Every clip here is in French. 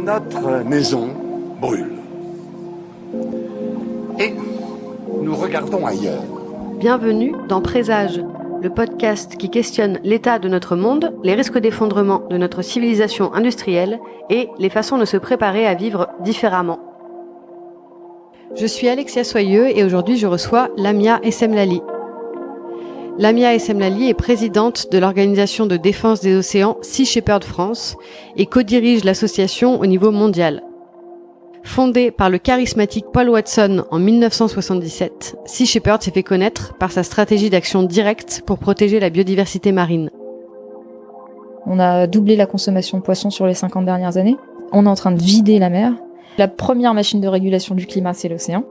Notre maison brûle. Et nous regardons ailleurs. Bienvenue dans Présage, le podcast qui questionne l'état de notre monde, les risques d'effondrement de notre civilisation industrielle et les façons de se préparer à vivre différemment. Je suis Alexia Soyeux et aujourd'hui je reçois Lamia Essemlali. Lamia Essemlali est présidente de l'organisation de défense des océans Sea Shepherd France et co-dirige l'association au niveau mondial. Fondée par le charismatique Paul Watson en 1977, Sea Shepherd s'est fait connaître par sa stratégie d'action directe pour protéger la biodiversité marine. On a doublé la consommation de poissons sur les 50 dernières années. On est en train de vider la mer. La première machine de régulation du climat, c'est l'océan.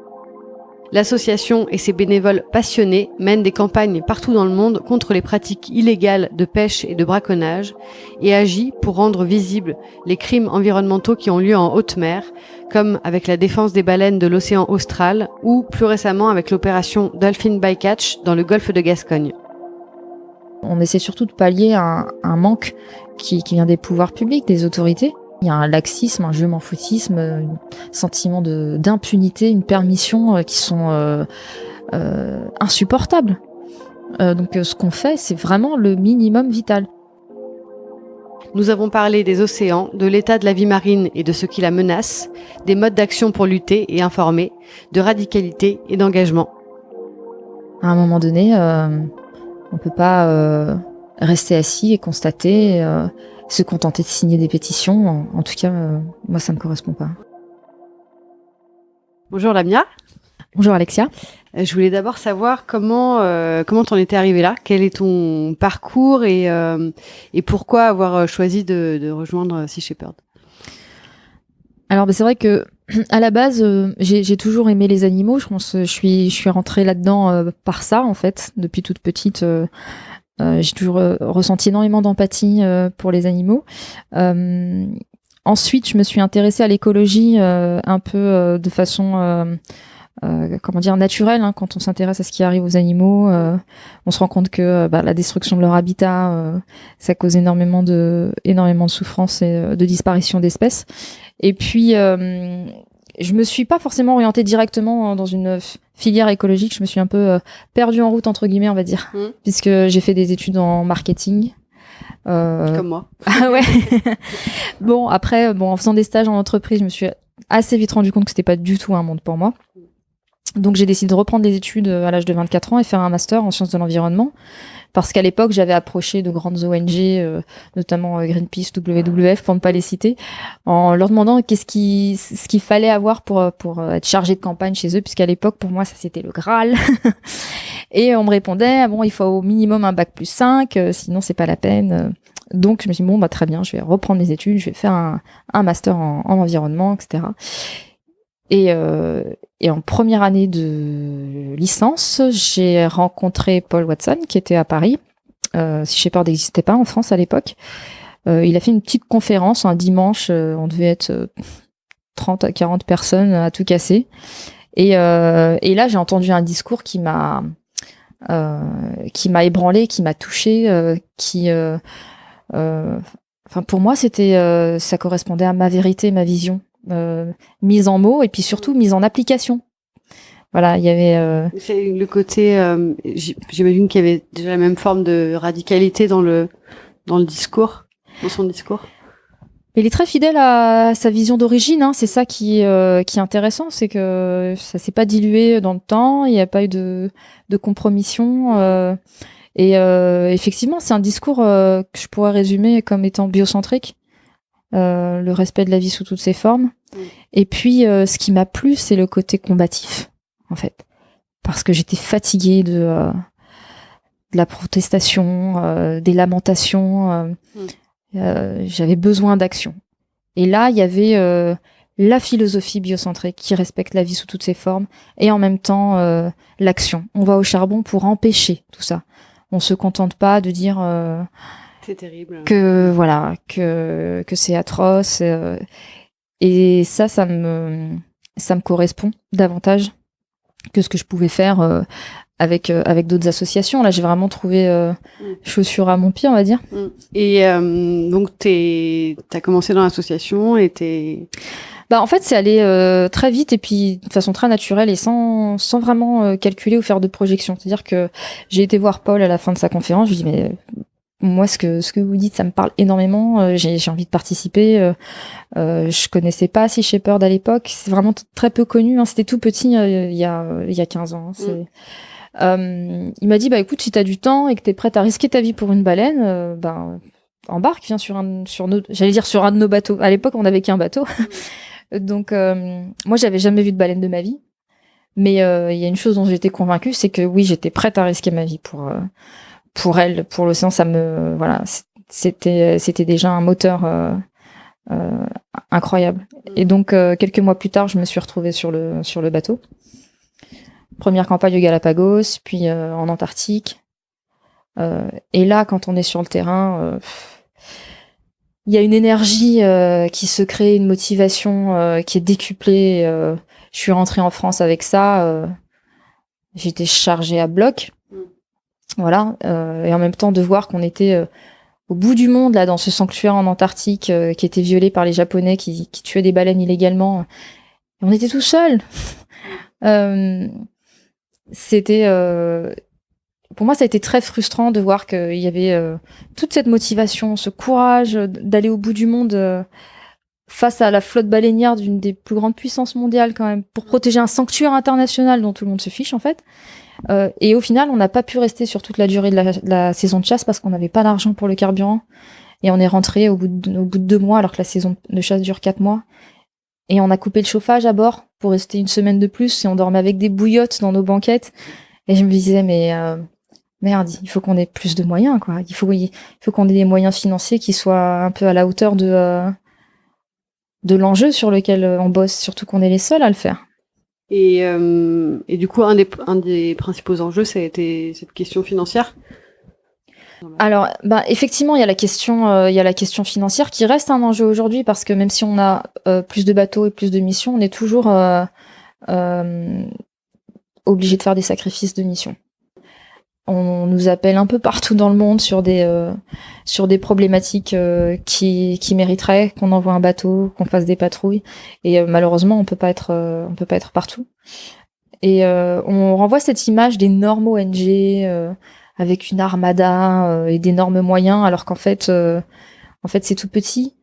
L'association et ses bénévoles passionnés mènent des campagnes partout dans le monde contre les pratiques illégales de pêche et de braconnage et agit pour rendre visibles les crimes environnementaux qui ont lieu en haute mer, comme avec la défense des baleines de l'océan Austral ou plus récemment avec l'opération Dolphin Bycatch dans le golfe de Gascogne. On essaie surtout de pallier un manque qui vient des pouvoirs publics, des autorités. Il y a un laxisme, un je m'en foutisme, un sentiment d'impunité, une permission qui sont insupportables. Donc ce qu'on fait, c'est vraiment le minimum vital. Nous avons parlé des océans, de l'état de la vie marine et de ce qui la menace, des modes d'action pour lutter et informer, de radicalité et d'engagement. À un moment donné, on peut pas rester assis et constater, se contenter de signer des pétitions. En tout cas, moi, ça me correspond pas. Bonjour Lamia. Bonjour Alexia. Je voulais d'abord savoir comment t'en étais arrivée là. Quel est ton parcours et pourquoi avoir choisi de rejoindre Sea Shepherd. Alors, c'est vrai que à la base, j'ai toujours aimé les animaux. Je pense, je suis rentrée là-dedans par ça en fait. Depuis toute petite, j'ai toujours ressenti énormément d'empathie pour les animaux. Ensuite, je me suis intéressée à l'écologie un peu de façon naturelle, hein. Quand on s'intéresse à ce qui arrive aux animaux, on se rend compte que la destruction de leur habitat, ça cause énormément de souffrance et de disparition d'espèces. Et puis, je me suis pas forcément orientée directement dans une filière écologique. Je me suis un peu perdue en route, entre guillemets, on va dire, puisque j'ai fait des études en marketing. Comme moi. Ah ouais. Bon, après, en faisant des stages en entreprise, je me suis assez vite rendu compte que c'était pas du tout un monde pour moi. Donc, j'ai décidé de reprendre des études à l'âge de 24 ans et faire un master en sciences de l'environnement. Parce qu'à l'époque, j'avais approché de grandes ONG, notamment Greenpeace, WWF, pour ne pas les citer, en leur demandant ce qu'il fallait avoir pour être chargé de campagne chez eux, puisqu'à l'époque, pour moi, ça c'était le Graal. Et on me répondait, il faut au minimum un bac plus 5, sinon c'est pas la peine. Donc je me suis dit, très bien, je vais reprendre mes études, je vais faire un master en environnement, etc. Et en première année de licence, j'ai rencontré Paul Watson, qui était à Paris. Sea Shepherd n'existait pas en France à l'époque. Il a fait une petite conférence un dimanche. On devait être 30 à 40 personnes à tout casser. Et là, j'ai entendu un discours qui m'a ébranlé, qui m'a touchée, pour moi, ça correspondait à ma vérité, ma vision. Mise en mots et puis surtout mise en application. Voilà, il y avait... C'est le côté... j'imagine qu'il y avait déjà la même forme de radicalité dans le discours, dans son discours. Il est très fidèle à sa vision d'origine, hein. C'est ça qui est intéressant, c'est que ça s'est pas dilué dans le temps, il n'y a pas eu de compromission. Effectivement, c'est un discours que je pourrais résumer comme étant biocentrique. Le respect de la vie sous toutes ses formes. Et puis, ce qui m'a plu, c'est le côté combatif, en fait. Parce que j'étais fatiguée de la protestation, des lamentations. J'avais besoin d'action. Et là, il y avait la philosophie biocentrique qui respecte la vie sous toutes ses formes et en même temps l'action. On va au charbon pour empêcher tout ça. On se contente pas de dire... c'est terrible. Que c'est atroce. Et ça me correspond davantage que ce que je pouvais faire avec d'autres associations. Là, j'ai vraiment trouvé chaussure à mon pied, on va dire. Et donc, t'as commencé dans l'association et Bah, en fait, c'est allé très vite et puis de façon très naturelle et sans vraiment calculer ou faire de projection. C'est-à-dire que j'ai été voir Paul à la fin de sa conférence. Je lui dis mais moi, ce que vous dites, ça me parle énormément. J'ai envie de participer. Je connaissais pas Sea Shepherd à l'époque. C'est vraiment très peu connu. Hein. C'était tout petit il y a 15 ans. Hein. Il m'a dit bah écoute, si t'as du temps et que t'es prête à risquer ta vie pour une baleine, ben embarque, viens sur un de nos bateaux. À l'époque, on n'avait qu'un bateau. Donc moi, j'avais jamais vu de baleine de ma vie. Mais il y a une chose dont j'étais convaincue, c'est que oui, j'étais prête à risquer ma vie pour elle, pour l'océan. Ça me voilà, c'était déjà un moteur incroyable. Et donc quelques mois plus tard, je me suis retrouvée sur le bateau. Première campagne au Galapagos, puis en Antarctique. Et là, quand on est sur le terrain, il y a une énergie qui se crée, une motivation qui est décuplée. Je suis rentrée en France avec ça. J'étais chargée à bloc. Voilà. Et en même temps, de voir qu'on était au bout du monde, là, dans ce sanctuaire en Antarctique qui était violé par les Japonais qui tuaient des baleines illégalement. Et on était tout seuls. Pour moi, ça a été très frustrant de voir qu'il y avait toute cette motivation, ce courage d'aller au bout du monde face à la flotte baleinière d'une des plus grandes puissances mondiales quand même, pour protéger un sanctuaire international dont tout le monde se fiche en fait. Et au final, on n'a pas pu rester sur toute la durée de la saison de chasse parce qu'on n'avait pas d'argent pour le carburant. Et on est rentré au bout de 2 mois alors que la saison de chasse dure 4 mois. Et on a coupé le chauffage à bord pour rester une semaine de plus et on dormait avec des bouillottes dans nos banquettes. Et je me disais, mais merde, il faut qu'on ait plus de moyens, quoi. Il faut qu'on ait des moyens financiers qui soient un peu à la hauteur de l'enjeu sur lequel on bosse, surtout qu'on est les seuls à le faire. Et du coup, un des principaux enjeux, ça a été cette question financière. Alors, bah, effectivement, il y a la question financière qui reste un enjeu aujourd'hui parce que même si on a plus de bateaux et plus de missions, on est toujours obligé de faire des sacrifices de missions. On nous appelle un peu partout dans le monde sur des problématiques qui mériteraient qu'on envoie un bateau, qu'on fasse des patrouilles. Et malheureusement, on peut pas être partout. Et on renvoie cette image d'énormes ONG avec une armada et d'énormes moyens, alors qu'en fait, c'est tout petit.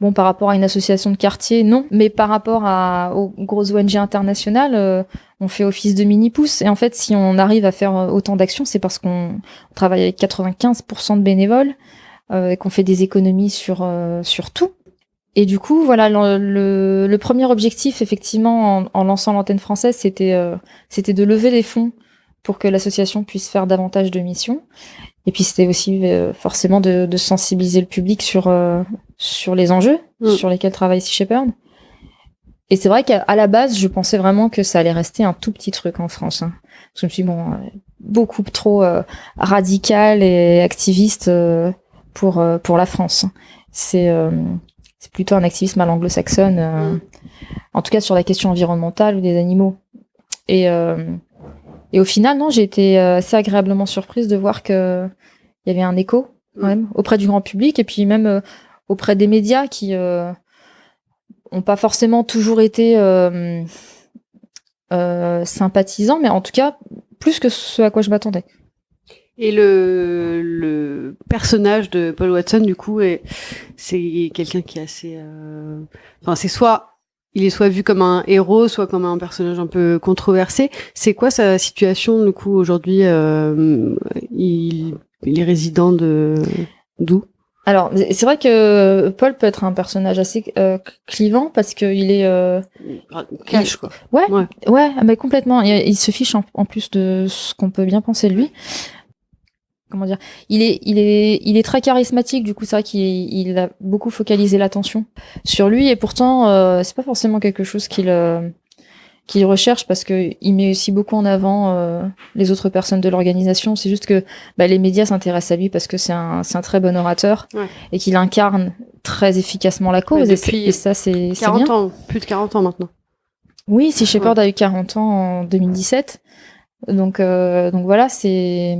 Bon, par rapport à une association de quartier, non. Mais par rapport aux grosses ONG internationales, on fait office de mini-pouce. Et en fait, si on arrive à faire autant d'actions, c'est parce qu'on travaille avec 95% de bénévoles et qu'on fait des économies sur tout. Et du coup, voilà, le premier objectif, effectivement, en lançant l'antenne française, c'était de lever des fonds pour que l'association puisse faire davantage de missions. Et puis c'était aussi forcément de sensibiliser le public sur les enjeux sur lesquels travaille Sea Shepherd. Et c'est vrai qu'à la base, je pensais vraiment que ça allait rester un tout petit truc en France. Hein. Parce que je me suis dit, beaucoup trop radical et activiste pour la France. C'est plutôt un activisme à l'anglo-saxonne, en tout cas sur la question environnementale ou des animaux. Et au final, non, j'ai été assez agréablement surprise de voir que il y avait un écho quand même auprès du grand public et puis même auprès des médias qui ont pas forcément toujours été sympathisants, mais en tout cas plus que ce à quoi je m'attendais. Et le personnage de Paul Watson, du coup, c'est quelqu'un qui est assez... Enfin, il est soit vu comme un héros, soit comme un personnage un peu controversé. C'est quoi sa situation, du coup, aujourd'hui il est résident d'où? Alors, c'est vrai que Paul peut être un personnage assez clivant parce qu'il est... cash, quoi. Ouais, mais complètement. Il se fiche en plus de ce qu'on peut bien penser de lui. Comment dire, il est très charismatique, du coup c'est vrai qu'il a beaucoup focalisé l'attention sur lui et pourtant c'est pas forcément quelque chose qu'il recherche parce que il met aussi beaucoup en avant les autres personnes de l'organisation. C'est juste que les médias s'intéressent à lui parce que c'est un très bon orateur et qu'il incarne très efficacement la cause et ça c'est 40 ans, plus de 40 ans maintenant. Oui, Sea Shepherd a eu 40 ans en 2017. Donc voilà, c'est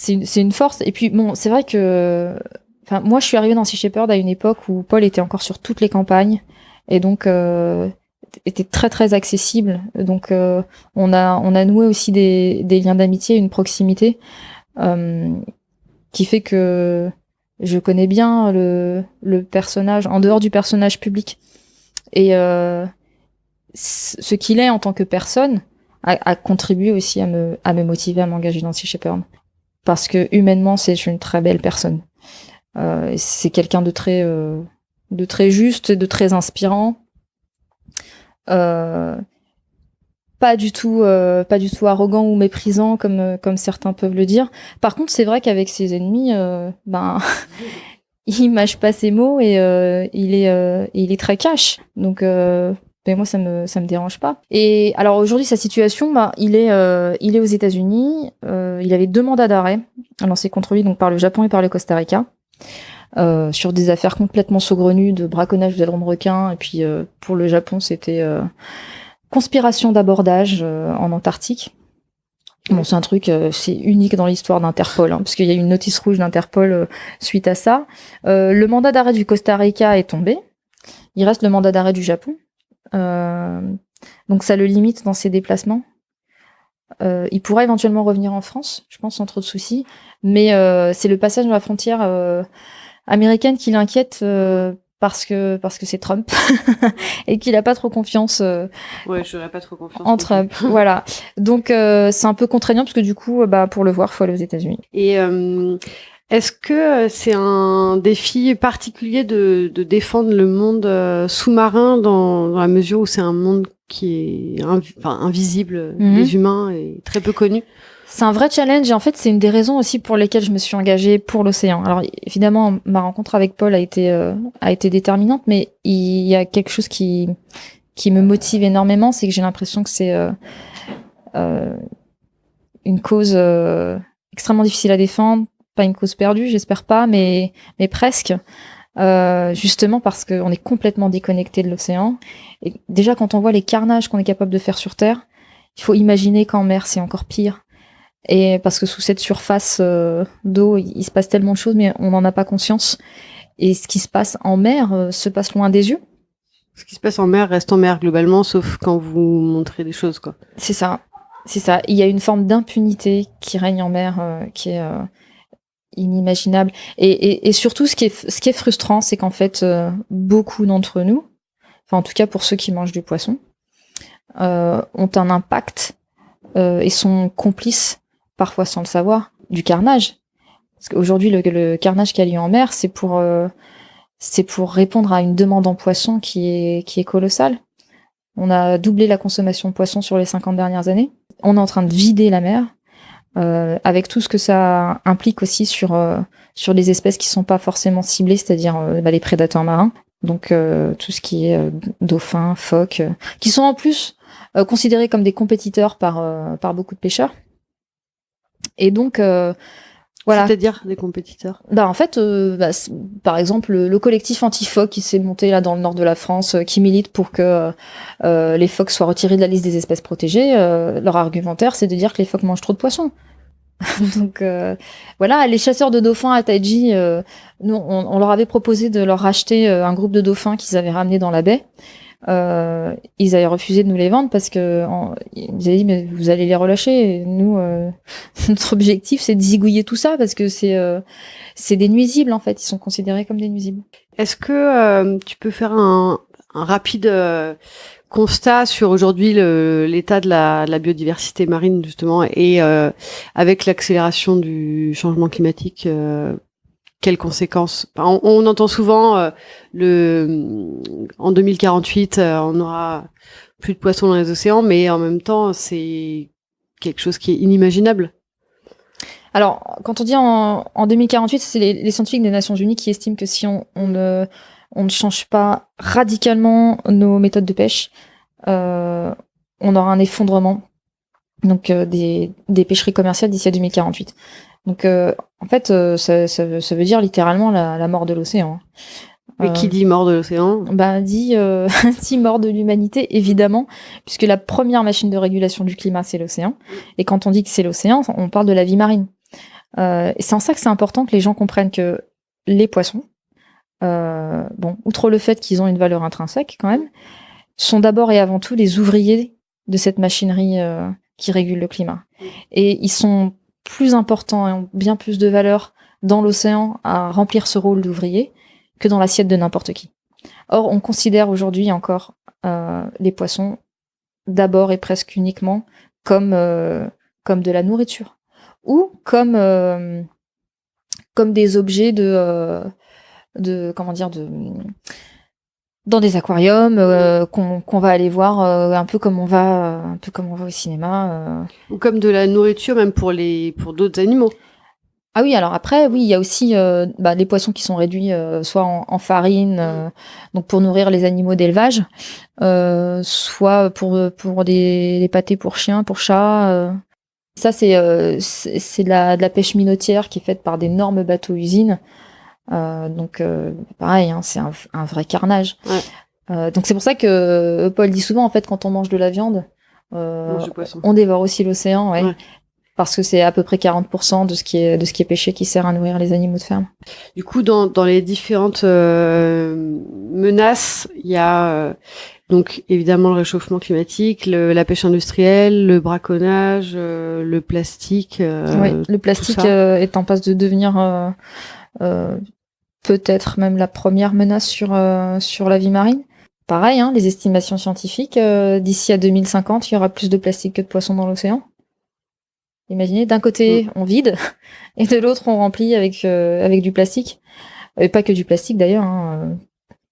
une force. Et puis bon, c'est vrai que, enfin, moi, je suis arrivée dans Sea Shepherd à une époque où Paul était encore sur toutes les campagnes et donc était très très accessible. Donc on a noué aussi des liens d'amitié, une proximité qui fait que je connais bien le personnage en dehors du personnage public et ce qu'il est en tant que personne a contribué aussi à me motiver à m'engager dans Sea Shepherd parce que humainement c'est une très belle personne. C'est quelqu'un de très juste, de très inspirant. Pas du tout arrogant ou méprisant comme certains peuvent le dire. Par contre, c'est vrai qu'avec ses ennemis, il mâche pas ses mots et il est très cash. Donc mais moi ça me dérange pas. Et alors aujourd'hui sa situation, il est aux États-Unis. Il avait 2 mandats d'arrêt lancés contre lui donc par le Japon et par le Costa Rica. Sur des affaires complètement saugrenues de braconnage d'ailerons de requin et puis pour le Japon c'était conspiration d'abordage en Antarctique. Bon, c'est un truc, c'est unique dans l'histoire d'Interpol, parce qu'il y a eu une notice rouge d'Interpol suite à ça. Le mandat d'arrêt du Costa Rica est tombé. Il reste le mandat d'arrêt du Japon. Donc ça le limite dans ses déplacements. Il pourra éventuellement revenir en France, je pense, sans trop de soucis. Mais c'est le passage de la frontière américaine qui l'inquiète parce que c'est Trump et qu'il a pas trop confiance j'aurais pas trop confiance en Trump. Voilà. Donc c'est un peu contraignant parce que du coup pour le voir, faut aller aux États-Unis. Et est-ce que c'est un défi particulier de défendre le monde sous-marin dans la mesure où c'est un monde qui est invisible des humains et très peu connu? C'est un vrai challenge et en fait c'est une des raisons aussi pour lesquelles je me suis engagée pour l'océan. Alors évidemment ma rencontre avec Paul a été déterminante, mais il y a quelque chose qui me motive énormément, c'est que j'ai l'impression que c'est une cause extrêmement difficile à défendre, pas une cause perdue, j'espère pas, mais presque. Justement parce qu'on est complètement déconnecté de l'océan. Et déjà quand on voit les carnages qu'on est capable de faire sur Terre, il faut imaginer qu'en mer c'est encore pire. Et parce que sous cette surface d'eau, il se passe tellement de choses, mais on n'en a pas conscience. Et ce qui se passe en mer se passe loin des yeux. Ce qui se passe en mer reste en mer globalement, sauf quand vous montrez des choses, quoi. C'est ça. Il y a une forme d'impunité qui règne en mer, qui est inimaginable. Et surtout, ce qui est frustrant, c'est qu'en fait, beaucoup d'entre nous, enfin en tout cas pour ceux qui mangent du poisson, ont un impact et sont complices, parfois sans le savoir, du carnage. Parce qu'aujourd'hui, le carnage qui a lieu en mer, c'est pour répondre à une demande en poisson qui est colossale. On a doublé la consommation de poissons sur les 50 dernières années. On est en train de vider la mer, avec tout ce que ça implique aussi sur les espèces qui sont pas forcément ciblées, c'est-à-dire les prédateurs marins. Donc tout ce qui est dauphins, phoques, qui sont en plus considérés comme des compétiteurs par beaucoup de pêcheurs. Et donc voilà. C'est-à-dire des compétiteurs. En fait, par exemple, le collectif anti-phoque qui s'est monté là dans le nord de la France, qui milite pour que les phoques soient retirés de la liste des espèces protégées. Leur argumentaire, c'est de dire que les phoques mangent trop de poissons. Donc voilà, les chasseurs de dauphins à Taiji, nous, on leur avait proposé de leur racheter un groupe de dauphins qu'ils avaient ramenés dans la baie. Ils avaient refusé de nous les vendre parce que ils avaient dit mais vous allez les relâcher. Et nous, notre objectif c'est de zigouiller tout ça parce que c'est des nuisibles en fait. Ils sont considérés comme des nuisibles. Est-ce que tu peux faire un rapide constat sur aujourd'hui l'état de la biodiversité marine justement et avec l'accélération du changement climatique? Quelles conséquences? On entend souvent en 2048 on aura plus de poissons dans les océans, mais en même temps c'est quelque chose qui est inimaginable. Alors quand on dit en 2048, c'est les scientifiques des Nations Unies qui estiment que si on ne change pas radicalement nos méthodes de pêche, on aura un effondrement donc des pêcheries commerciales d'ici à 2048. Donc en fait, ça veut dire littéralement la mort de l'océan. Mais qui dit mort de l'océan? Dit mort de l'humanité, évidemment, puisque la première machine de régulation du climat, c'est l'océan. Et quand on dit que c'est l'océan, on parle de la vie marine. Et c'est en ça que c'est important que les gens comprennent que les poissons, outre le fait qu'ils ont une valeur intrinsèque quand même, sont d'abord et avant tout les ouvriers de cette machinerie qui régule le climat. Et ils sont plus importants et ont bien plus de valeur dans l'océan à remplir ce rôle d'ouvrier que dans l'assiette de n'importe qui. Or, on considère aujourd'hui encore les poissons d'abord et presque uniquement comme de la nourriture ou comme des objets dans des aquariums qu'on va aller voir un peu comme on va au cinéma ou comme de la nourriture même pour d'autres animaux. Ah oui, alors après, oui, il y a aussi les poissons qui sont réduits soit en farine, donc pour nourrir les animaux d'élevage, soit pour des pâtés pour chiens, pour chats. Ça, c'est de la pêche minotière qui est faite par d'énormes bateaux-usines. Donc pareil, c'est un vrai carnage. Ouais. Donc c'est pour ça que Paul dit souvent, en fait, quand on mange de la viande, on dévore aussi l'océan. Ouais. Parce que c'est à peu près 40% de ce qui est pêché qui sert à nourrir les animaux de ferme. Du coup, dans les différentes menaces, il y a donc évidemment le réchauffement climatique, la pêche industrielle, le braconnage, le plastique. Oui, le plastique est en passe de devenir peut-être même la première menace sur la vie marine. Pareil, les estimations scientifiques, d'ici à 2050, il y aura plus de plastique que de poissons dans l'océan. Imaginez, d'un côté, on vide, et de l'autre, on remplit avec du plastique. Et pas que du plastique, d'ailleurs,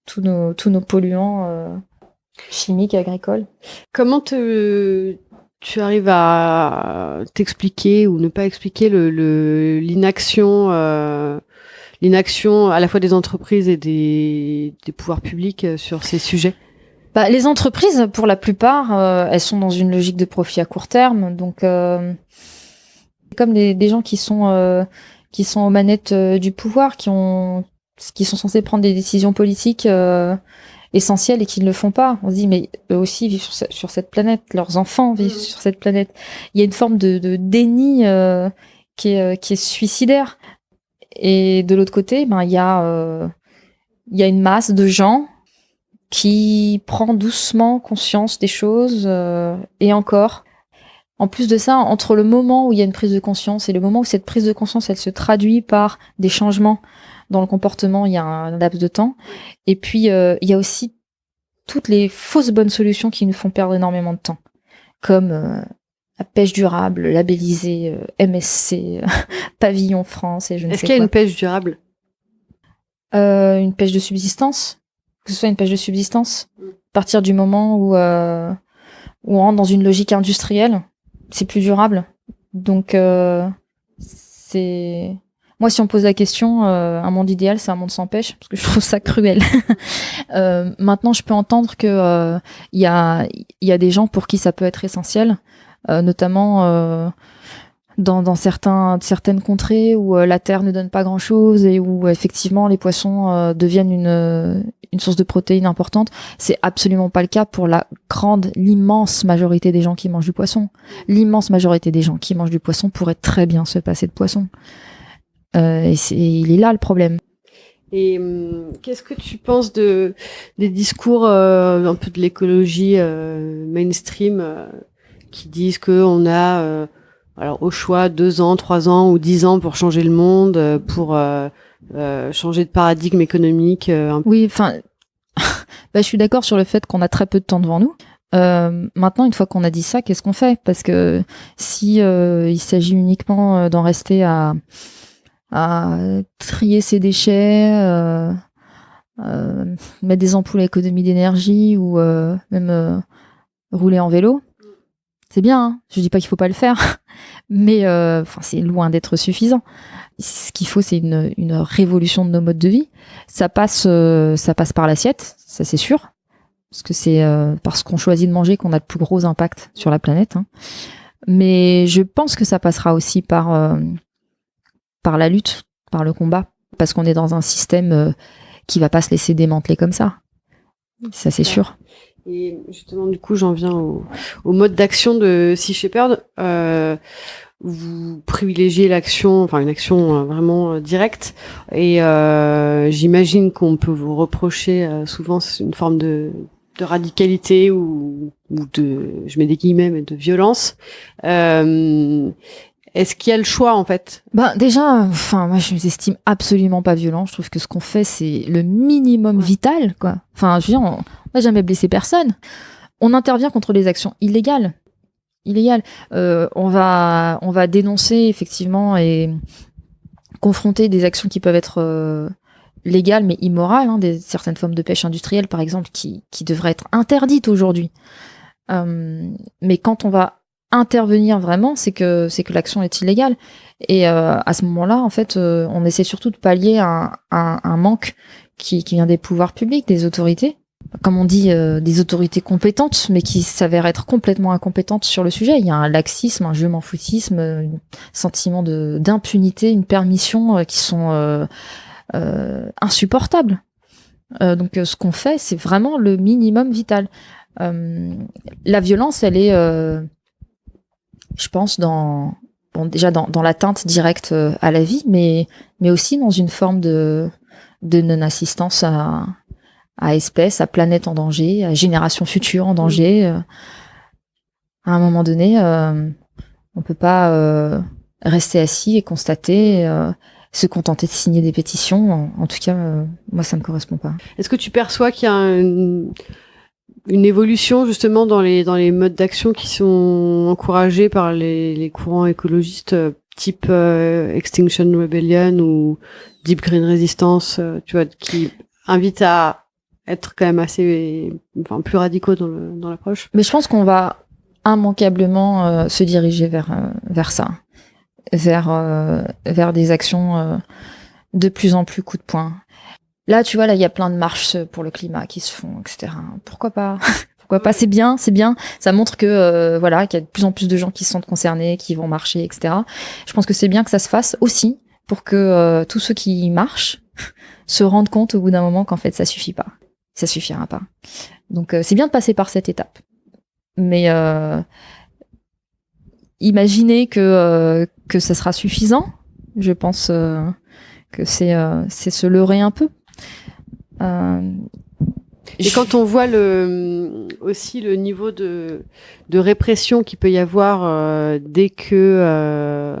tous nos polluants chimiques, agricoles. Comment tu arrives à t'expliquer ou ne pas expliquer l'inaction à la fois des entreprises et des pouvoirs publics sur ces sujets? Les entreprises, pour la plupart, elles sont dans une logique de profit à court terme, donc comme des gens qui sont aux manettes du pouvoir, qui sont censés prendre des décisions politiques essentielles et qui ne le font pas. On se dit, mais eux aussi vivent sur cette planète, leurs enfants vivent sur cette planète. Il y a une forme de déni qui est suicidaire. Et de l'autre côté, il y a une masse de gens qui prend doucement conscience des choses, et encore. En plus de ça, entre le moment où il y a une prise de conscience et le moment où cette prise de conscience, elle se traduit par des changements dans le comportement, il y a un laps de temps. Et puis, il y a aussi toutes les fausses bonnes solutions qui nous font perdre énormément de temps, comme la pêche durable, labellisée, MSC, Pavillon France et je ne sais quoi. Est-ce qu'il y a une pêche durable? Une pêche de subsistance, que ce soit une pêche de subsistance, à partir du moment où on rentre dans une logique industrielle, c'est plus durable. Donc, moi, si on pose la question, un monde idéal, c'est un monde sans pêche, parce que je trouve ça cruel. Maintenant, je peux entendre que il y a des gens pour qui ça peut être essentiel, notamment dans certaines contrées où la terre ne donne pas grand-chose et où effectivement les poissons deviennent une source de protéines importante. C'est absolument pas le cas pour l'immense majorité des gens qui mangent du poisson. L'immense majorité des gens qui mangent du poisson pourraient très bien se passer de poisson. Il est là le problème. Et qu'est-ce que tu penses des discours un peu de l'écologie mainstream qui disent que on a alors au choix 2 ans, 3 ans ou 10 ans pour changer le monde, pour changer de paradigme économique. Oui, enfin, je suis d'accord sur le fait qu'on a très peu de temps devant nous. Maintenant, une fois qu'on a dit ça, qu'est-ce qu'on fait? Parce que si il s'agit uniquement d'en rester à trier ses déchets, mettre des ampoules à économie d'énergie ou même rouler en vélo, c'est bien, hein. Je dis pas qu'il faut pas le faire, mais c'est loin d'être suffisant. Ce qu'il faut, c'est une révolution de nos modes de vie. Ça passe par l'assiette, ça c'est sûr, parce que c'est parce qu'on choisit de manger qu'on a le plus gros impact sur la planète. Hein. Mais je pense que ça passera aussi par la lutte, par le combat, parce qu'on est dans un système qui va pas se laisser démanteler comme ça. Ça, c'est sûr. Et justement, du coup, j'en viens au mode d'action de Sea Shepherd. Vous privilégiez l'action, enfin une action vraiment directe, et j'imagine qu'on peut vous reprocher souvent une forme de radicalité ou de, je mets des guillemets, mais de violence. Est-ce qu'il y a le choix en fait? Déjà, moi je nous estime absolument pas violents. Je trouve que ce qu'on fait c'est le minimum vital, quoi. Enfin, je veux dire, on n'a jamais blessé personne. On intervient contre les actions illégales. On va dénoncer effectivement et confronter des actions qui peuvent être légales mais immorales, certaines formes de pêche industrielle par exemple qui devraient être interdites aujourd'hui. Mais quand on va intervenir vraiment, c'est que l'action est illégale. Et à ce moment-là, en fait, on essaie surtout de pallier un manque qui vient des pouvoirs publics, des autorités. Comme on dit, des autorités compétentes, mais qui s'avèrent être complètement incompétentes sur le sujet. Il y a un laxisme, un je m'en foutisme, un sentiment d'impunité, une permission qui sont insupportables. Donc ce qu'on fait, c'est vraiment le minimum vital. La violence, elle est, je pense, déjà dans l'atteinte directe à la vie, mais aussi dans une forme de non-assistance à espèces, à planète en danger, à génération future en danger. À un moment donné, on peut pas rester assis et constater, se contenter de signer des pétitions. En tout cas, moi, ça me correspond pas. Est-ce que tu perçois qu'il y a une évolution justement dans les modes d'action qui sont encouragés par les courants écologistes type Extinction Rebellion ou Deep Green Resistance, tu vois, qui invitent à être quand même assez, plus radicaux dans l'approche? Mais je pense qu'on va immanquablement se diriger vers ça, vers des actions de plus en plus coup de poing. Là, tu vois, il y a plein de marches pour le climat qui se font, etc. Pourquoi pas? Pourquoi pas? C'est bien. Ça montre que qu'il y a de plus en plus de gens qui se sentent concernés, qui vont marcher, etc. Je pense que c'est bien que ça se fasse aussi pour que tous ceux qui marchent se rendent compte au bout d'un moment qu'en fait ça suffit pas. Ça suffira pas. Donc c'est bien de passer par cette étape. Mais imaginez que ça sera suffisant. Je pense que c'est se leurrer un peu. Et quand on voit aussi le niveau de répression qu'il peut y avoir dès que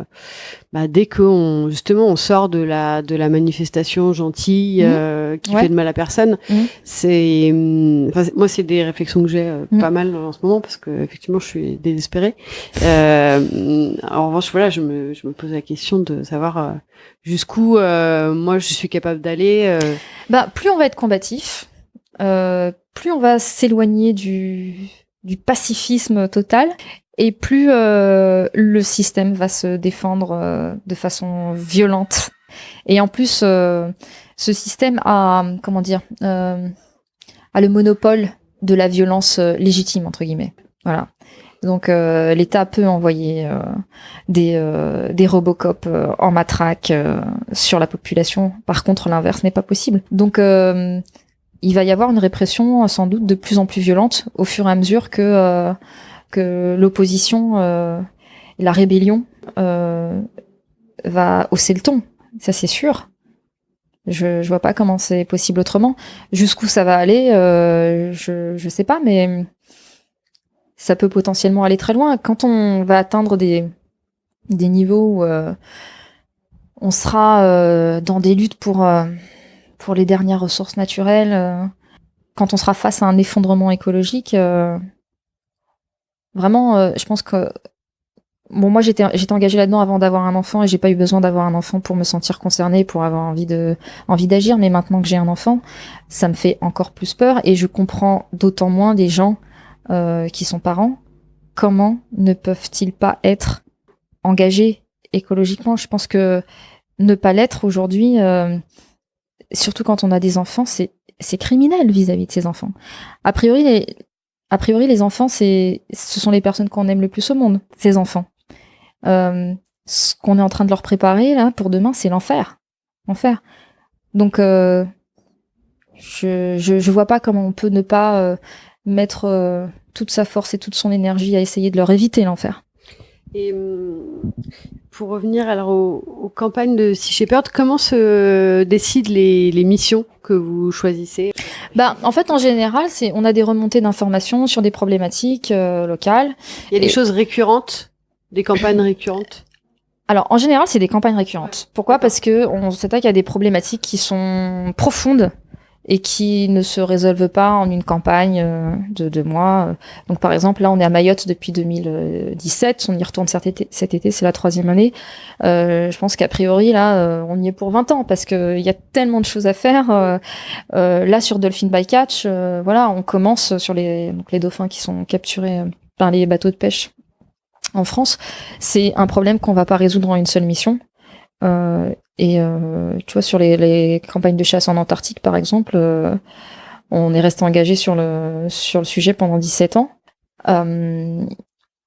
on sort de la manifestation gentille qui fait de mal à personne, c'est moi c'est des réflexions que j'ai pas mal en ce moment parce que effectivement je suis désespérée. En revanche voilà, je me pose la question de savoir jusqu'où moi je suis capable d'aller. Plus on va être combatif, plus on va s'éloigner du pacifisme total et plus le système va se défendre de façon violente. Et en plus, ce système a le monopole de la violence légitime, entre guillemets. Voilà. Donc l'État peut envoyer des Robocop en matraque sur la population. Par contre, l'inverse n'est pas possible. Donc il va y avoir une répression sans doute de plus en plus violente au fur et à mesure que l'opposition, la rébellion va hausser le ton. Ça c'est sûr. Je vois pas comment c'est possible autrement. Jusqu'où ça va aller, je sais pas, mais ça peut potentiellement aller très loin. Quand on va atteindre des niveaux où on sera dans des luttes pour les dernières ressources naturelles, quand on sera face à un effondrement écologique, vraiment, je pense que moi j'étais engagée là-dedans avant d'avoir un enfant et j'ai pas eu besoin d'avoir un enfant pour me sentir concernée, pour avoir envie d'agir. Mais maintenant que j'ai un enfant, ça me fait encore plus peur et je comprends d'autant moins des gens qui sont parents. Comment ne peuvent-ils pas être engagés écologiquement? Je pense que ne pas l'être aujourd'hui, surtout quand on a des enfants, c'est criminel vis-à-vis de ces enfants. A priori, les enfants, ce sont les personnes qu'on aime le plus au monde, ces enfants. Ce qu'on est en train de leur préparer là pour demain, c'est l'enfer. Donc Je vois pas comment on peut ne pas mettre toute sa force et toute son énergie à essayer de leur éviter l'enfer. Et pour revenir alors aux campagnes de Sea Shepherd, comment se décident les missions que vous choisissez? En fait, en général, on a des remontées d'informations sur des problématiques locales. Il y a des choses récurrentes, des campagnes récurrentes? Alors, en général, c'est des campagnes récurrentes. Pourquoi ? Parce que on s'attaque à des problématiques qui sont profondes et qui ne se résolvent pas en une campagne de 2 mois. Donc, par exemple, là, on est à Mayotte depuis 2017. On y retourne cet été, c'est la 3e année. Je pense qu'a priori, là, on y est pour 20 ans parce que il y a tellement de choses à faire. Là, sur Dolphin Bycatch, voilà, on commence sur les dauphins qui sont capturés par les bateaux de pêche en France. C'est un problème qu'on va pas résoudre en une seule mission. Tu vois, sur les campagnes de chasse en Antarctique, par exemple, on est resté engagé sur le sujet pendant 17 ans.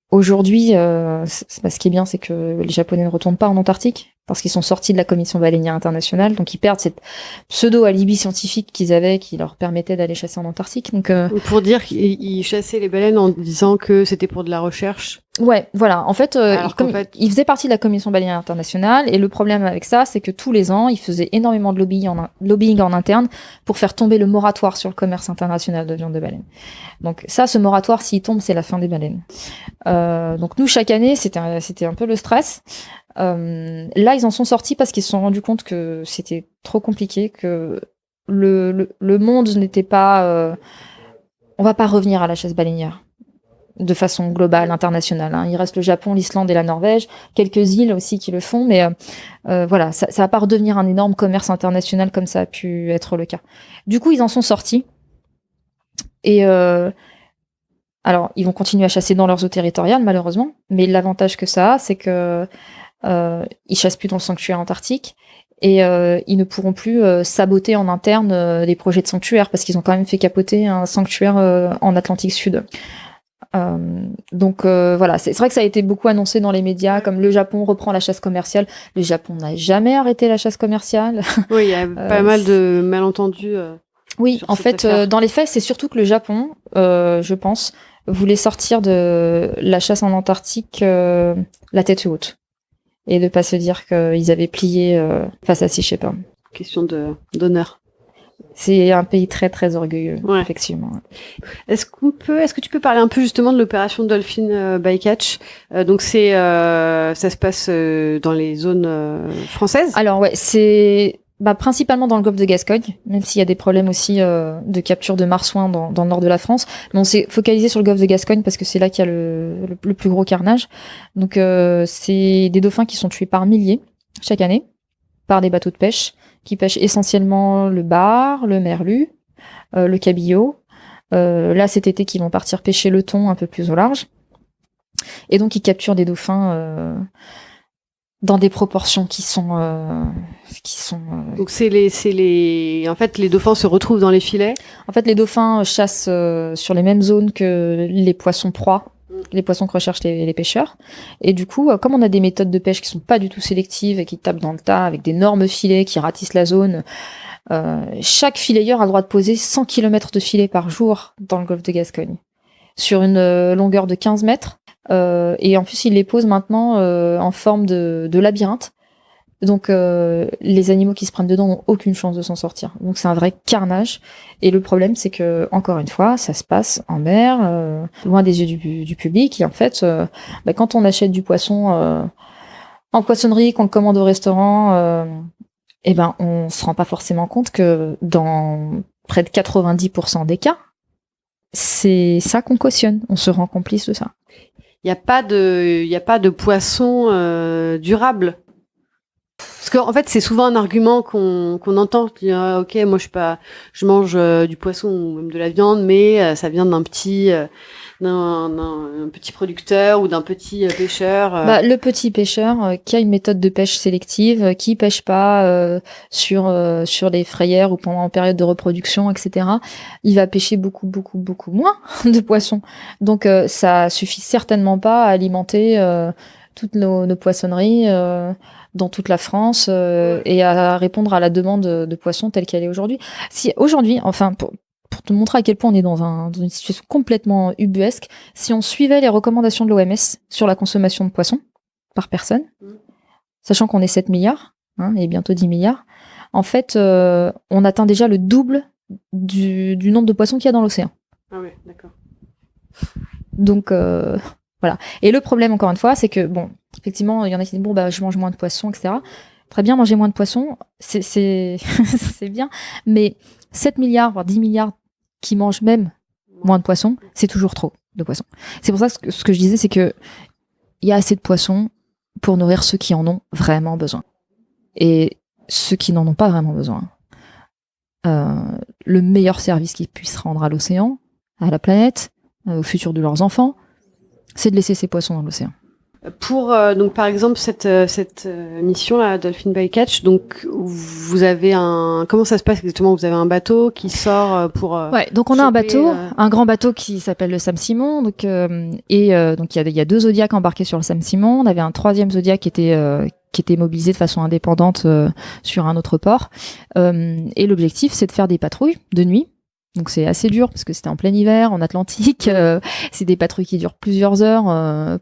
Aujourd'hui, ce qui est bien, c'est que les Japonais ne retournent pas en Antarctique parce qu'ils sont sortis de la Commission baleinière internationale, donc ils perdent cette pseudo-alibi scientifique qu'ils avaient qui leur permettait d'aller chasser en Antarctique. Donc, pour dire qu'ils chassaient les baleines en disant que c'était pour de la recherche. Ouais, voilà. En fait, il faisait partie de la Commission baleinière internationale, et le problème avec ça, c'est que tous les ans, il faisait énormément de lobbying en interne pour faire tomber le moratoire sur le commerce international de viande de baleine. Donc ça, ce moratoire, s'il tombe, c'est la fin des baleines. Donc nous, chaque année, c'était un peu le stress. Là, ils en sont sortis parce qu'ils se sont rendus compte que c'était trop compliqué, que le monde n'était pas... on va pas revenir à la chasse baleinière de façon globale, internationale. Hein. Il reste le Japon, l'Islande et la Norvège, quelques îles aussi qui le font, mais voilà, ça va pas redevenir un énorme commerce international comme ça a pu être le cas. Du coup, ils en sont sortis. Et alors, ils vont continuer à chasser dans leurs eaux territoriales, malheureusement, mais l'avantage que ça a, c'est que ils chassent plus dans le sanctuaire antarctique et ils ne pourront plus saboter en interne des projets de sanctuaire parce qu'ils ont quand même fait capoter un sanctuaire en Atlantique Sud. Donc voilà, c'est vrai que ça a été beaucoup annoncé dans les médias, comme le Japon reprend la chasse commerciale. Le Japon n'a jamais arrêté la chasse commerciale. Oui, il y a pas mal de malentendus. Oui, en fait, dans les faits, c'est surtout que le Japon, je pense, voulait sortir de la chasse en Antarctique la tête haute et de pas se dire qu'ils avaient plié face à Sea Shepherd. Question d'honneur. C'est un pays très très orgueilleux, effectivement. Est-ce que tu peux parler un peu justement de l'opération Dolphin Bycatch? Donc ça se passe dans les zones françaises. Alors ouais, c'est principalement dans le golfe de Gascogne, même s'il y a des problèmes aussi de capture de marsouins dans le nord de la France. Mais on s'est focalisé sur le golfe de Gascogne parce que c'est là qu'il y a le plus gros carnage. Donc c'est des dauphins qui sont tués par milliers chaque année par des bateaux de pêche qui pêchent essentiellement le bar, le merlu, le cabillaud. Là, cet été, qui vont partir pêcher le thon un peu plus au large. Et donc, ils capturent des dauphins dans des proportions qui sont. Donc, en fait, les dauphins se retrouvent dans les filets. En fait, les dauphins chassent sur les mêmes zones que les poissons proies. Les poissons que recherchent les pêcheurs. Et du coup, comme on a des méthodes de pêche qui sont pas du tout sélectives et qui tapent dans le tas avec d'énormes filets qui ratissent la zone, chaque filayeur a le droit de poser 100 km de filets par jour dans le golfe de Gascogne, sur une longueur de 15 mètres. Et en plus, il les pose maintenant en forme de labyrinthe. Donc, les animaux qui se prennent dedans n'ont aucune chance de s'en sortir. Donc, c'est un vrai carnage. Et le problème, c'est que, encore une fois, ça se passe en mer, loin des yeux du public. Et en fait, quand on achète du poisson en poissonnerie, qu'on le commande au restaurant, on se rend pas forcément compte que dans près de 90% des cas, c'est ça qu'on cautionne. On se rend complice de ça. Il y a pas de poisson durable. Parce qu'en fait, c'est souvent un argument qu'on entend. Ok, moi je mange du poisson ou même de la viande, mais ça vient d'un petit producteur ou d'un petit pêcheur. Le petit pêcheur qui a une méthode de pêche sélective, qui pêche pas sur les frayères ou pendant en période de reproduction, etc. Il va pêcher beaucoup moins de poissons. Donc ça suffit certainement pas à alimenter toutes nos poissonneries dans toute la France et à répondre à la demande de poissons telle qu'elle est aujourd'hui. Si aujourd'hui, enfin pour te montrer à quel point on est dans une situation complètement ubuesque, si on suivait les recommandations de l'OMS sur la consommation de poissons par personne, sachant qu'on est 7 milliards et bientôt 10 milliards, en fait, on atteint déjà le double du nombre de poissons qu'il y a dans l'océan. Ah ouais, d'accord. Donc voilà. Et le problème, encore une fois, c'est que bon, effectivement, il y en a qui disent bon bah je mange moins de poissons, etc. Très bien, manger moins de poissons, c'est c'est bien, mais 7 milliards voire 10 milliards qui mangent même moins de poissons, c'est toujours trop de poissons. C'est pour ça que ce que je disais, c'est que il y a assez de poissons pour nourrir ceux qui en ont vraiment besoin. Et ceux qui n'en ont pas vraiment besoin. Le meilleur service qu'ils puissent rendre à l'océan, à la planète, au futur de leurs enfants, c'est de laisser ces poissons dans l'océan. Pour donc par exemple cette mission là, Dolphin Bycatch, donc vous avez comment ça se passe exactement? Vous avez un bateau qui sort pour ouais, donc on a un bateau, un grand bateau qui s'appelle le Sam Simon, donc donc il y a 2 Zodiacs embarqués sur le Sam Simon. On avait un 3e Zodiac qui était mobilisé de façon indépendante sur un autre port. Et l'objectif, c'est de faire des patrouilles de nuit. Donc c'est assez dur parce que c'était en plein hiver, en Atlantique. C'est des patrouilles qui durent plusieurs heures.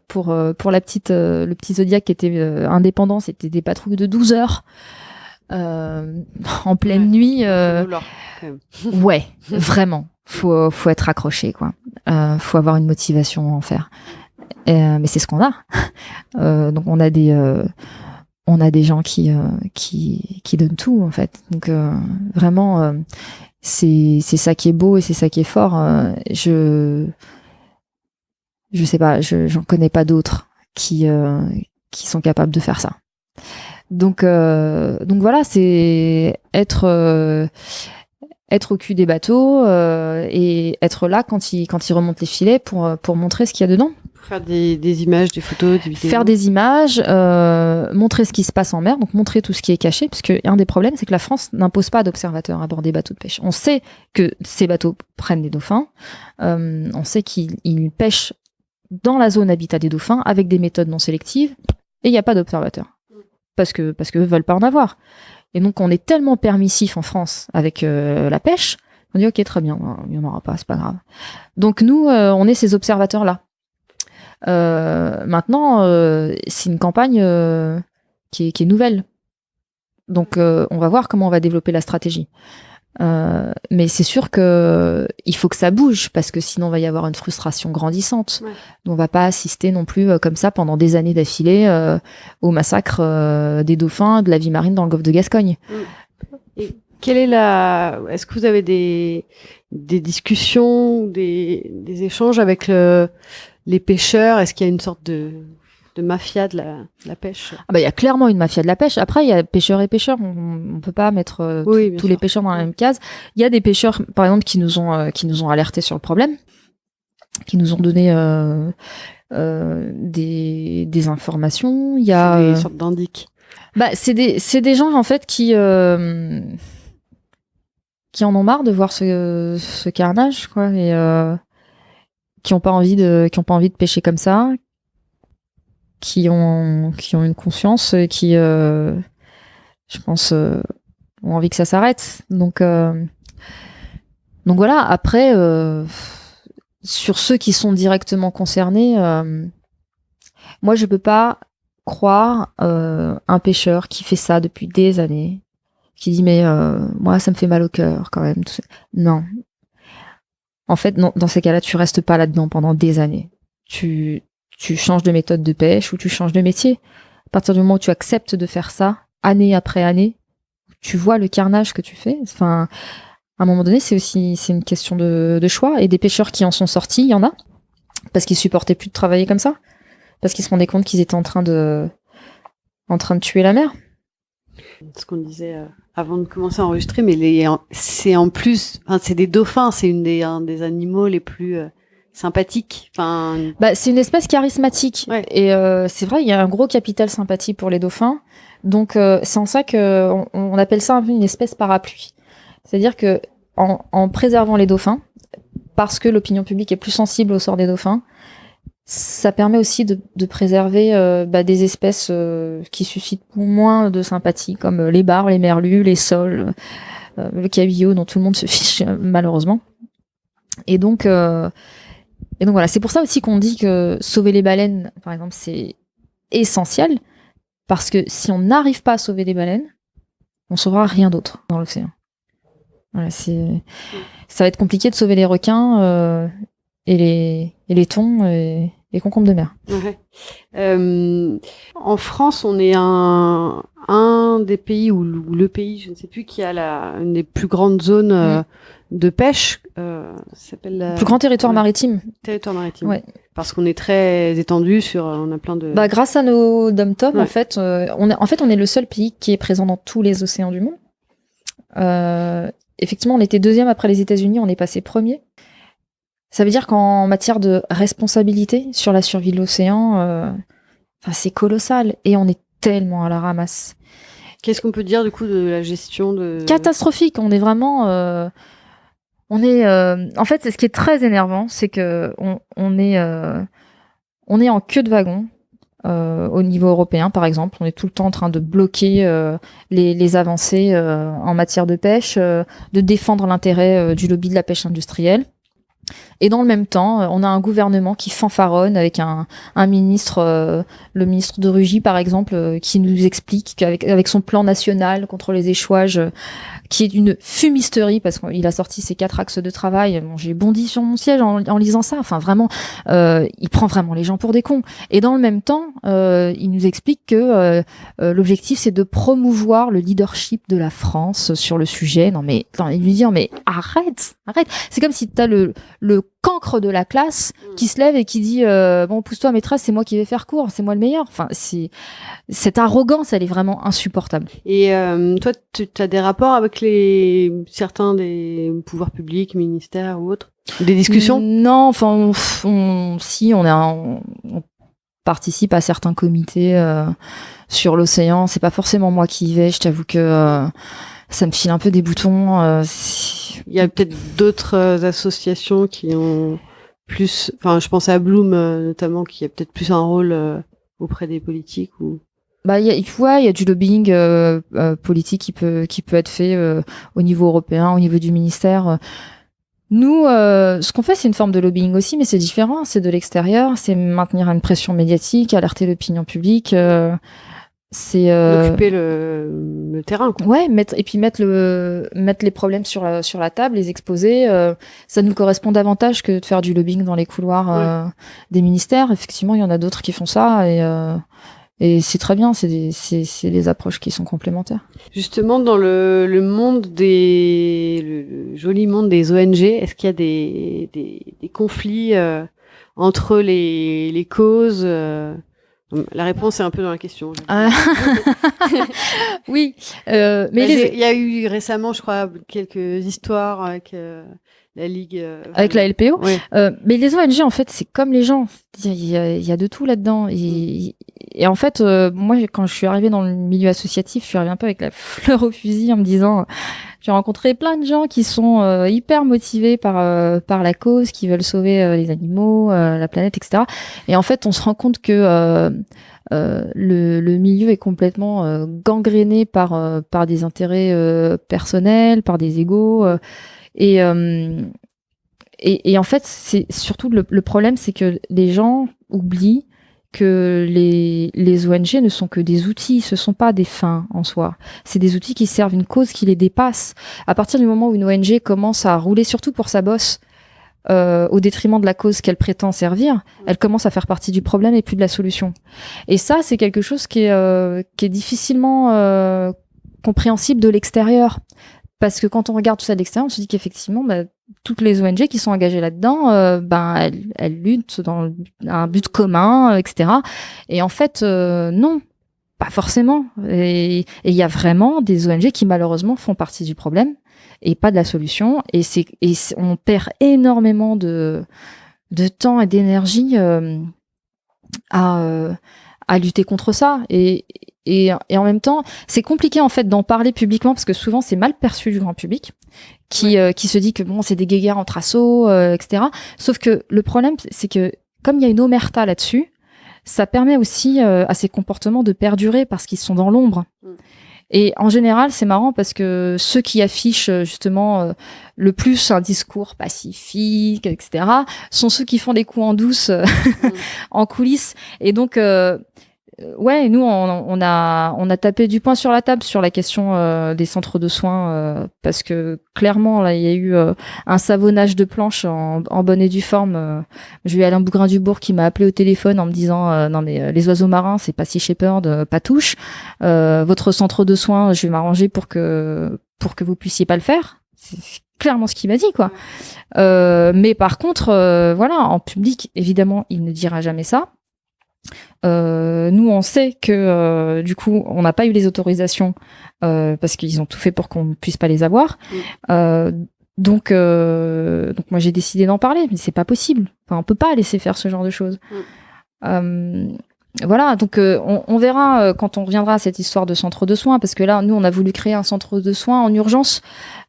Pour le petit Zodiac qui était indépendant, c'était des patrouilles de 12 heures en pleine nuit. Ouais, vraiment. Faut être accroché, quoi. Faut avoir une motivation à en faire. Mais c'est ce qu'on a. Donc on a des gens qui donnent tout, en fait. Donc vraiment, c'est ça qui est beau et c'est ça qui est fort. Je sais pas, j'en connais pas d'autres qui sont capables de faire ça. Donc voilà, c'est être au cul des bateaux et être là quand ils remontent les filets pour montrer ce qu'il y a dedans. Faire des images, des photos, des vidéos. Faire des images, montrer ce qui se passe en mer, donc montrer tout ce qui est caché, parce que un des problèmes, c'est que la France n'impose pas d'observateurs à bord des bateaux de pêche. On sait que ces bateaux prennent des dauphins, on sait qu'ils pêchent dans la zone habitat des dauphins avec des méthodes non sélectives, et il n'y a pas d'observateurs. Parce que eux veulent pas en avoir. Et donc on est tellement permissif en France avec la pêche, on dit ok, très bien, il n'y en aura pas, c'est pas grave. Donc nous, on est ces observateurs-là. Maintenant, c'est une campagne qui est nouvelle. Donc, on va voir comment on va développer la stratégie. Mais c'est sûr que il faut que ça bouge parce que sinon, il va y avoir une frustration grandissante. Ouais. On va pas assister non plus comme ça pendant des années d'affilée au massacre des dauphins de la vie marine dans le golfe de Gascogne. Et quelle est est-ce que vous avez des discussions, des échanges avec les pêcheurs? Est-ce qu'il y a une sorte de mafia de la pêche? Ah bah il y a clairement une mafia de la pêche. Après il y a pêcheurs et pêcheurs. On peut pas mettre tous les pêcheurs dans la même case. Il y a des pêcheurs par exemple qui nous ont alertés sur le problème, qui nous ont donné des informations. Il y a des sortes d'indices. Bah c'est des gens en fait qui en ont marre de voir ce carnage, quoi, et qui ont pas envie de pêcher comme ça, qui ont une conscience, qui je pense ont envie que ça s'arrête. Donc voilà. Après sur ceux qui sont directement concernés, moi je peux pas croire un pêcheur qui fait ça depuis des années, qui dit mais moi ça me fait mal au cœur quand même. Non. En fait, non, dans ces cas-là, tu restes pas là-dedans pendant des années. Tu changes de méthode de pêche ou tu changes de métier. À partir du moment où tu acceptes de faire ça, année après année, tu vois le carnage que tu fais. Enfin, à un moment donné, c'est une question de choix. Et des pêcheurs qui en sont sortis, il y en a, parce qu'ils supportaient plus de travailler comme ça, parce qu'ils se rendaient compte qu'ils étaient en train de tuer la mer. Ce qu'on disait avant de commencer à enregistrer, mais c'est en plus, c'est des dauphins, c'est un des animaux les plus sympathiques. Bah, c'est une espèce charismatique. Ouais. Et c'est vrai, il y a un gros capital sympathie pour les dauphins. Donc c'est en ça que on appelle ça un peu une espèce parapluie. C'est-à-dire que en préservant les dauphins, parce que l'opinion publique est plus sensible au sort des dauphins, ça permet aussi de préserver des espèces qui suscitent moins de sympathie, comme les barbes, les merlus, les sols, le cabillaud dont tout le monde se fiche malheureusement. Et donc voilà, c'est pour ça aussi qu'on dit que sauver les baleines, par exemple, c'est essentiel, parce que si on n'arrive pas à sauver les baleines, on sauvera rien d'autre dans l'océan. Voilà, ça va être compliqué de sauver les requins et les thons et les concombres de mer. Ouais. En France, on est un des pays ou le pays, je ne sais plus, qui a une des plus grandes zones de pêche. Ça s'appelle le plus grand territoire maritime. Territoire maritime. Ouais. Parce qu'on est très étendu on a plein de. Grâce à nos dom-tom, en fait, on est le seul pays qui est présent dans tous les océans du monde. Effectivement, on était deuxième après les États-Unis, on est passé premier. Ça veut dire qu'en matière de responsabilité sur la survie de l'océan, c'est colossal et on est tellement à la ramasse. Qu'est-ce qu'on peut dire du coup de la gestion de... Catastrophique, on est vraiment... en fait, ce qui est très énervant, c'est que on est en queue de wagon au niveau européen, par exemple. On est tout le temps en train de bloquer les avancées en matière de pêche, de défendre l'intérêt du lobby de la pêche industrielle. Et dans le même temps, on a un gouvernement qui fanfaronne avec un ministre, le ministre de Rugy par exemple, qui nous explique qu'avec son plan national contre les échouages, qui est une fumisterie parce qu'il a sorti ses 4 axes de travail. Bon, j'ai bondi sur mon siège en lisant ça. Enfin, vraiment, il prend vraiment les gens pour des cons. Et dans le même temps, il nous explique que l'objectif, c'est de promouvoir le leadership de la France sur le sujet. Il lui dit, mais arrête. C'est comme si t'as le cancre de la classe qui se lève et qui dit, bon, pousse-toi maîtresse, c'est moi qui vais faire cours, c'est moi le meilleur. Enfin, cette arrogance, elle est vraiment insupportable. Et toi, tu as des rapports avec certains des pouvoirs publics, ministères ou autres, des discussions? Non, enfin, on participe à certains comités sur l'océan. C'est pas forcément moi qui y vais. Je t'avoue que ça me file un peu des boutons. Il y a peut-être d'autres associations qui ont plus. Enfin, je pense à Bloom notamment, qui a peut-être plus un rôle auprès des politiques ou. Il y a du lobbying politique qui peut être fait au niveau européen, au niveau du ministère. Nous, ce qu'on fait, c'est une forme de lobbying aussi, mais c'est différent. C'est de l'extérieur, c'est maintenir une pression médiatique, alerter l'opinion publique. C'est occuper le terrain, quoi. Ouais, mettre les problèmes sur la table, les exposer. Ça nous correspond davantage que de faire du lobbying dans les couloirs des ministères. Effectivement, il y en a d'autres qui font ça et c'est très bien, c'est des approches qui sont complémentaires. Justement, dans le monde le joli monde des ONG, est-ce qu'il y a des conflits entre les causes La réponse est un peu dans la question. Oui, mais il y a eu récemment, je crois, quelques histoires avec la Ligue. Avec la LPO. Oui. Mais les ONG, en fait, c'est comme les gens. Il y a de tout là-dedans. Et en fait, moi, quand je suis arrivée dans le milieu associatif, je suis arrivée un peu avec la fleur au fusil en me disant, j'ai rencontré plein de gens qui sont hyper motivés par la cause, qui veulent sauver les animaux, la planète, etc. Et en fait, on se rend compte que le milieu est complètement gangréné par des intérêts personnels, par des égos. Et en fait, c'est surtout le problème, c'est que les gens oublient que les ONG ne sont que des outils, ce sont pas des fins en soi. C'est des outils qui servent une cause qui les dépasse. À partir du moment où une ONG commence à rouler surtout pour sa bosse, au détriment de la cause qu'elle prétend servir, elle commence à faire partie du problème et plus de la solution. Et ça, c'est quelque chose qui est difficilement compréhensible de l'extérieur. Parce que quand on regarde tout ça de l'extérieur, on se dit qu'effectivement, toutes les ONG qui sont engagées là-dedans, elles luttent dans un but commun, etc. Et en fait, non, pas forcément. Et il y a vraiment des ONG qui malheureusement font partie du problème et pas de la solution. Et on perd énormément de temps et d'énergie à lutter contre ça. Et en même temps, c'est compliqué en fait d'en parler publiquement parce que souvent c'est mal perçu du grand public qui se dit que bon, c'est des guéguerres entre assos, etc. Sauf que le problème, c'est que comme il y a une omerta là-dessus, ça permet aussi à ces comportements de perdurer parce qu'ils sont dans l'ombre. Et en général, c'est marrant parce que ceux qui affichent justement le plus un discours pacifique, etc., sont ceux qui font des coups en douce en coulisses. Et donc, ouais, nous, on a tapé du poing sur la table sur la question des centres de soins parce que clairement, là, il y a eu un savonnage de planches en bonne et due forme. J'ai eu Alain Bougrain-Dubourg qui m'a appelé au téléphone en me disant non mais les oiseaux marins, c'est pas Sea Shepherd, pas touche. Votre centre de soins, je vais m'arranger pour que vous puissiez pas le faire. C'est clairement ce qu'il m'a dit, quoi. Mais par contre, voilà, en public, évidemment, il ne dira jamais ça. Nous, on sait que du coup, on n'a pas eu les autorisations parce qu'ils ont tout fait pour qu'on ne puisse pas les avoir. Donc moi, j'ai décidé d'en parler, mais c'est pas possible. Enfin, on peut pas laisser faire ce genre de choses. Voilà, donc on verra quand on reviendra à cette histoire de centre de soins, parce que là, nous, on a voulu créer un centre de soins en urgence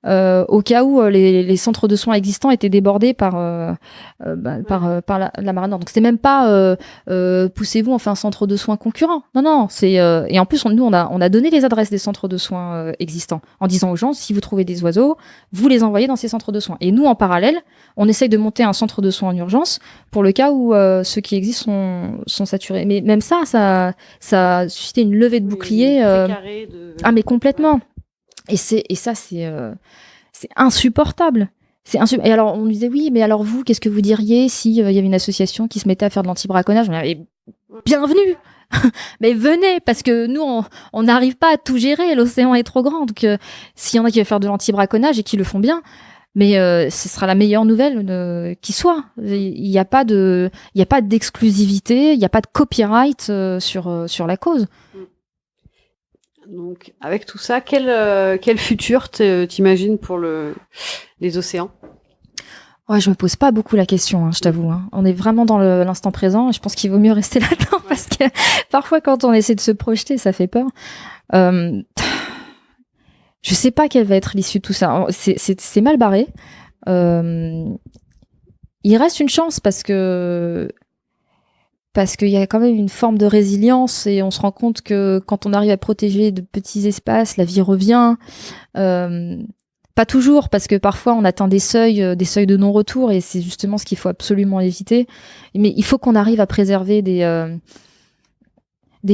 au cas où les centres de soins existants étaient débordés par la marine Nord. Donc c'était même pas poussez-vous, on fait un centre de soins concurrent. Non, c'est et en plus nous on a donné les adresses des centres de soins existants en disant aux gens, si vous trouvez des oiseaux, vous les envoyez dans ces centres de soins. Et nous, en parallèle, on essaye de monter un centre de soins en urgence pour le cas où ceux qui existent sont saturés. Mais même ça a suscité une levée de bouclier. Ah mais complètement. Et ça c'est insupportable. Et alors on nous disait oui, mais alors vous, qu'est-ce que vous diriez si y avait une association qui se mettait à faire de l'anti-braconnage? Bienvenue. Mais venez, parce que nous on n'arrive pas à tout gérer, l'océan est trop grand. Donc s'il y en a qui veulent faire de l'anti-braconnage et qui le font bien, mais ce sera la meilleure nouvelle qui soit. Il n'y a pas d'exclusivité, il n'y a pas de copyright sur la cause. Donc, avec tout ça, quel futur t'imagines pour les océans? Ouais, je me pose pas beaucoup la question, je t'avoue. On est vraiment dans l'instant présent et je pense qu'il vaut mieux rester là-dedans parce que parfois, quand on essaie de se projeter, ça fait peur. Je sais pas quelle va être l'issue de tout ça. C'est mal barré. Il reste une chance parce qu'il y a quand même une forme de résilience et on se rend compte que quand on arrive à protéger de petits espaces, la vie revient. Pas toujours, parce que parfois on atteint des seuils de non-retour et c'est justement ce qu'il faut absolument éviter. Mais il faut qu'on arrive à préserver des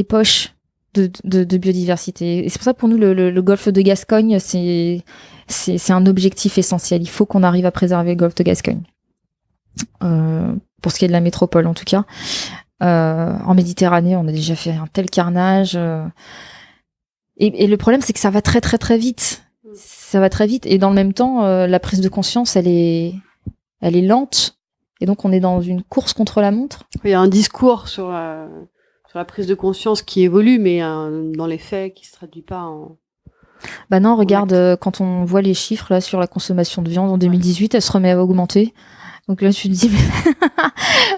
poches de biodiversité. Et c'est pour ça que pour nous le golfe de Gascogne c'est un objectif essentiel. Il faut qu'on arrive à préserver le golfe de Gascogne. Pour ce qui est de la métropole en tout cas. En Méditerranée, on a déjà fait un tel carnage. Et le problème, c'est que ça va très très très vite. Ça va très vite. Et dans le même temps, la prise de conscience, elle est lente. Et donc, on est dans une course contre la montre. Il y a un discours sur la prise de conscience qui évolue, mais dans les faits, qui se traduit pas en... Bah non, regarde, quand on voit les chiffres là sur la consommation de viande en 2018, elle se remet à augmenter. Donc là, tu te dis,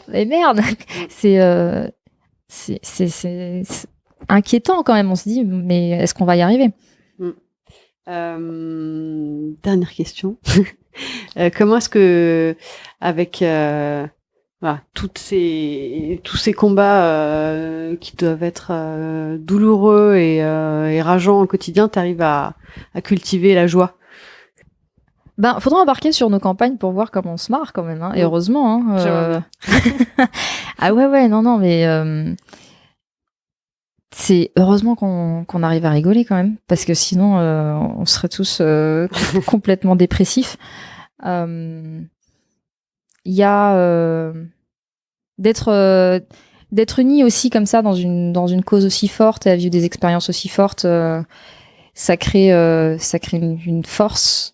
mais merde, c'est inquiétant quand même. On se dit, mais est-ce qu'on va y arriver? Dernière question. Comment est-ce que, avec tous ces combats qui doivent être douloureux et rageants au quotidien, t'arrives à cultiver la joie? Ben, faudra embarquer sur nos campagnes pour voir comment on se marre quand même, et heureusement. Ah ouais, non, mais c'est heureusement qu'on arrive à rigoler quand même, parce que sinon on serait tous complètement dépressifs. Il y a d'être unis aussi comme ça dans une cause aussi forte et à vivre des expériences aussi fortes, ça crée une force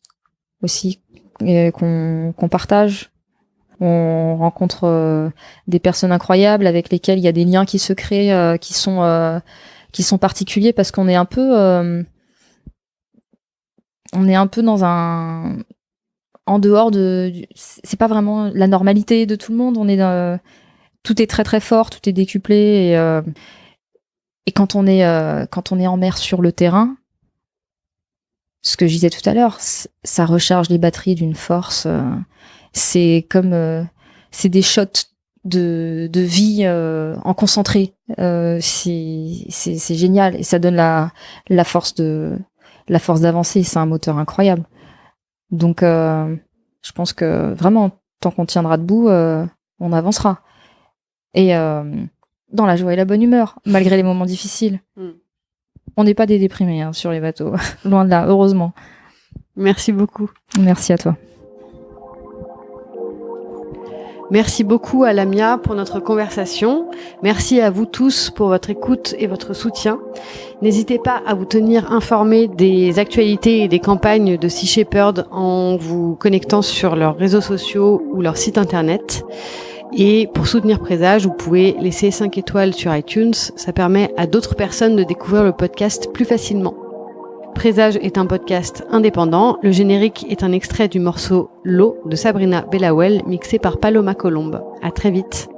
aussi qu'on partage. On rencontre des personnes incroyables avec lesquelles il y a des liens qui se créent, qui sont particuliers parce qu'on est un peu dans en dehors c'est pas vraiment la normalité de tout le monde. Tout est très très fort, tout est décuplé et quand on est en mer sur le terrain, ce que je disais tout à l'heure, ça recharge les batteries d'une force. C'est comme c'est des shots de vie en concentré. C'est génial et ça donne la force d'avancer. C'est un moteur incroyable. Donc, je pense que vraiment, tant qu'on tiendra debout, on avancera. Et dans la joie et la bonne humeur, malgré les moments difficiles. On n'est pas des déprimés sur les bateaux. Loin de là, heureusement. Merci beaucoup. Merci à toi. Merci beaucoup à Lamia pour notre conversation. Merci à vous tous pour votre écoute et votre soutien. N'hésitez pas à vous tenir informés des actualités et des campagnes de Sea Shepherd en vous connectant sur leurs réseaux sociaux ou leur site internet. Et pour soutenir Présage, vous pouvez laisser 5 étoiles sur iTunes. Ça permet à d'autres personnes de découvrir le podcast plus facilement. Présage est un podcast indépendant. Le générique est un extrait du morceau L'eau de Sabrina Bellawell, mixé par Paloma Colombe. À très vite.